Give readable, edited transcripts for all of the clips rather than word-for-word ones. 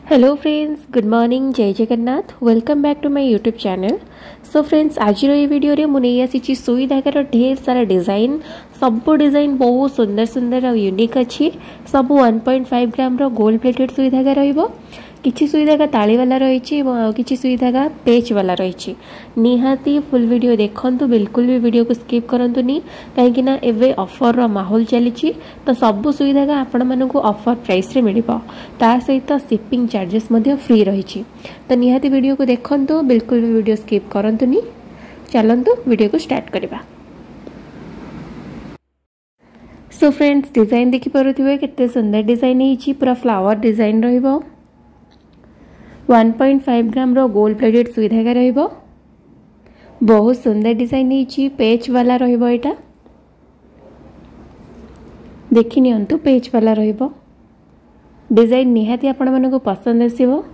Hello friends, good morning, जय Jagannath. Welcome back to my YouTube channel. So friends, आज video रे मुझे आसी सुई धागार ढेर सारा डिजाइन। सब डिजाइन बहुत सुंदर सुंदर और यूनिक अच्छी। सब 1.5 ग्राम रो गोल्ड प्लेटेड सुई धागा रहिबो। किछि सुई धागा ताली वाला रही और किछि सुई धागा पेच वाला रही। निहाती फुल वीडियो देखंतु, बिल्कुल भी वीडियो को स्किप करंतुनी, कहीं ना एवे ऑफर रो माहौल चली। तो सब सुई धागा आपण मानकु ऑफर प्राइस रे मिलिबो। ता सहित शिपिंग चार्जेस मध्य फ्री रही। तो निहाती वीडियो को देखंतु, बिल्कुल भी वीडियो स्किप करंतुनी। चलंतु वीडियो को स्टार्ट करबा। सो फ्रेंड्स, डिजाइन देखि परुथिबे केते सुंदर डिजाइन हिची। पूरा फ्लावर डिजाइन रहिबो। 1.5 ग्राम रो गोल्ड प्लेटेड सुई धागा रहिबो। बहुत सुंदर डिजाइन हिची। पेच वाला रहिबो। एटा देखि नियंतु, पेच वाला रहिबो। डिजाइन निहाती आपण मानको पसंद आसीबो।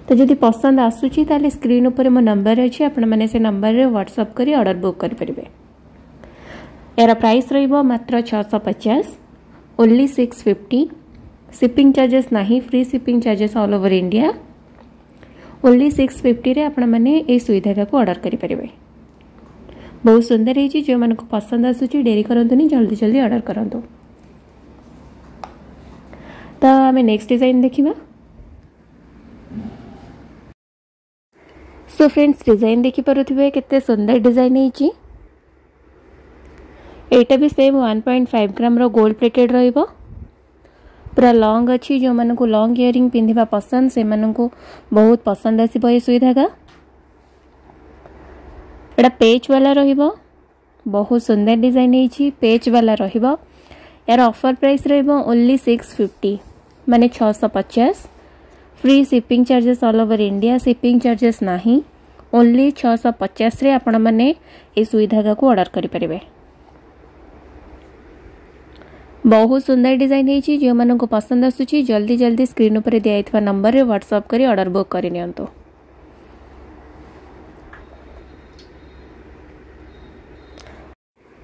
तो जदि पसंद आसुची ताले स्क्रीन ऊपर मो नंबर अछि, आपण माने से नंबर रे व्हाट्सएप करी ऑर्डर बुक करि परिबे। यार प्राइस रहिबो मात्र 650, ओनली 650। शिपिंग चार्जेस नाही, free shipping charges all over India. Only 650 रे आपण माने ए सुई धागा को ऑर्डर करि परिबे। बहुत सुंदर है। जो मन को पसंद आसुची डेरी करंतुनी, जल्दी जल्दी ऑर्डर करंतु। तो आमे नेक्स्ट डिजाइन देखिबा। सो फ्रेंड्स, डिजाइन देखि परुथिबे केते सुंदर डिजाइन हिची। एटा भी सेम 1.5 ग्राम रो गोल्ड प्लेटेड रहिबो। पूरा लॉन्ग अच्छी। जो मन को लॉन्ग इयरिंग पिंधिबा पसंद, से मन को बहुत पसंद आसीबो ए सुई धागा। एटा पेच वाला रहिबो। बहुत सुंदर डिजाइन हिची। पेच वाला रहिबो। यार ऑफर प्राइस रहिबो ओनली 650, माने 650। Free shipping charges all over India. Shipping charges नाही। ओनली 650 रे आपण माने ए सुई धागा को ऑर्डर करि परिबे। बहुत सुंदर डिजाइन है। जो मन को पसंद आसुची जल्दी जल्दी स्क्रीन ऊपर दिया नंबर रे व्हाट्सएप करी ऑर्डर बुक करि नियंतु।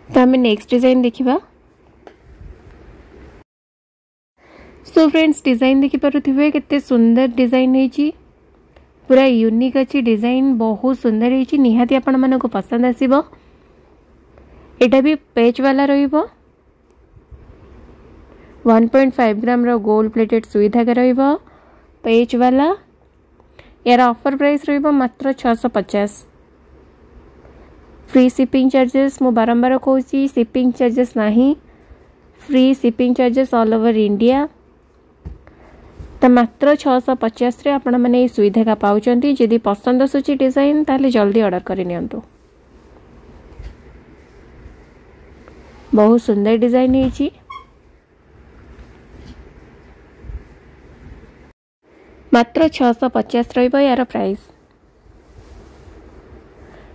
तो हमें नेक्स्ट डिजाइन देखिबा। सो फ्रेंड्स, डिजाइन देखि परुथिबे केते सुंदर डिजाइन है। पूरा यूनिक अच्छी डिजाइन। बहुत सुंदर है। निहाती आपण मन को पसंद आसीबो। एटा भी पेच वाला रहिबो। 1.5 ग्राम रो गोल्ड प्लेटेड सुई धागा रहिबो। पेच वाला। यार ऑफर प्राइस रहिबो मात्र 650। फ्री शिपिंग चार्जेस मु बारंबार कहूची, शिपिंग चार्जेस नाही। Free shipping charges all over India. तो मात्र 650 रे आपण माने सुई धागा पाउचंती। जदि पसंद आसुची डिजाइन ताले जल्दी ऑर्डर करि नियंतु। बहुत सुंदर डिजाइन हिची। मात्र 650 रहिबो यार प्राइस।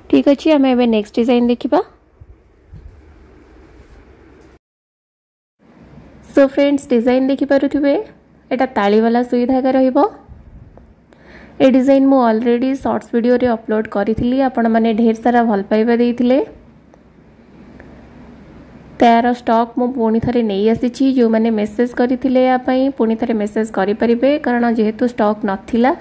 ठीक अछि, हमें एबे नेक्स्ट डिजाइन देखिबा। सो फ्रेंड्स, डिजाइन देखि पारुथिबे एटा ताली वाला सुई धागा रहिबो। ए डिजाइन मु ऑलरेडी शॉर्ट्स वीडियो रे अपलोड करिथिली। आपण माने ढेर सारा भल पाइबा देइथिले। तार स्टॉक मु पुणी थरे नहीं आसी। जो मैंने मेसेज करथिले या पई पुणी थरे मेसेज करि परिबे, कारण जेहेतु स्टॉक नथिला